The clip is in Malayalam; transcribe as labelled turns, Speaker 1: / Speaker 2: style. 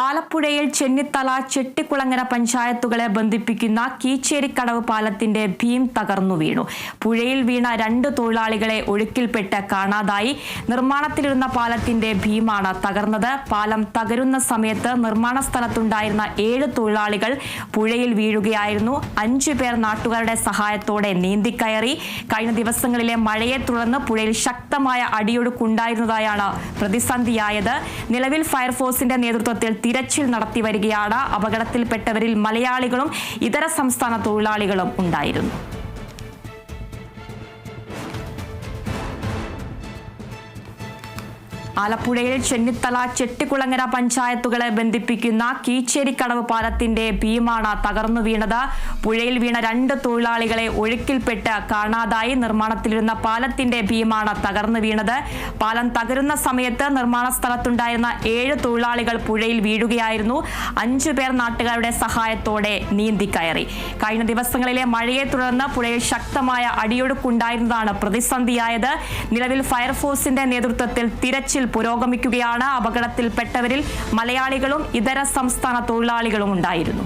Speaker 1: ആലപ്പുഴയിൽ ചെന്നിത്തല ചെട്ടിക്കുളങ്ങര പഞ്ചായത്തുകളെ ബന്ധിപ്പിക്കുന്ന കീച്ചേരിക്കടവ് പാലത്തിന്റെ ബീം തകർന്നു വീണു. പുഴയിൽ വീണ 2 തൊഴിലാളികളെ ഒഴുക്കിൽപ്പെട്ട് കാണാതായി. നിർമ്മാണത്തിലിരുന്ന പാലത്തിന്റെ ബീമാണ് തകർന്നത്. പാലം തകരുന്ന സമയത്ത് നിർമ്മാണ സ്ഥലത്തുണ്ടായിരുന്ന 7 തൊഴിലാളികൾ പുഴയിൽ വീഴുകയായിരുന്നു. 5 പേർ നാട്ടുകാരുടെ സഹായത്തോടെ നീന്തിക്കയറി. കഴിഞ്ഞ ദിവസങ്ങളിലെ മഴയെ തുടർന്ന് പുഴയിൽ ശക്തമായ അടിയൊഴുക്കുണ്ടായിരുന്നതായാണ് പ്രതിസന്ധിയായത്. നിലവിൽ ഫയർഫോഴ്സിന്റെ നേതൃത്വത്തിൽ തിരച്ചിൽ നടത്തി വരികയാണ്. അപകടത്തിൽപ്പെട്ടവരിൽ മലയാളികളും ഇതര സംസ്ഥാന തൊഴിലാളികളും ഉണ്ടായിരുന്നു. ആലപ്പുഴയിൽ ചെന്നിത്തല ചെട്ടിക്കുളങ്ങര പഞ്ചായത്തുകളെ ബന്ധിപ്പിക്കുന്ന കീച്ചേരിക്കടവ് പാലത്തിന്റെ ബീമാണ് തകർന്നു വീണത്. പുഴയിൽ വീണ 2 തൊഴിലാളികളെ ഒഴുക്കിൽപ്പെട്ട് കാണാതായി. നിർമ്മാണത്തിലിരുന്ന പാലത്തിന്റെ ബീമാണ് തകർന്നു വീണത്. പാലം തകരുന്ന സമയത്ത് നിർമ്മാണ സ്ഥലത്തുണ്ടായിരുന്ന 7 തൊഴിലാളികൾ പുഴയിൽ വീഴുകയായിരുന്നു. 5 പേർ നാട്ടുകാരുടെ സഹായത്തോടെ നീന്തിക്കയറി. കഴിഞ്ഞ ദിവസങ്ങളിലെ മഴയെ തുടർന്ന് പുഴയിൽ ശക്തമായ അടിയൊഴുക്കുണ്ടായിരുന്നതാണ് പ്രതിസന്ധിയായത്. നിലവിൽ ഫയർഫോഴ്സിന്റെ നേതൃത്വത്തിൽ തിരച്ചിൽ പുരോഗമിക്കുകയാണ്. അപകടത്തിൽപ്പെട്ടവരിൽ മലയാളികളും ഇതര സംസ്ഥാന തൊഴിലാളികളും ഉണ്ടായിരുന്നു.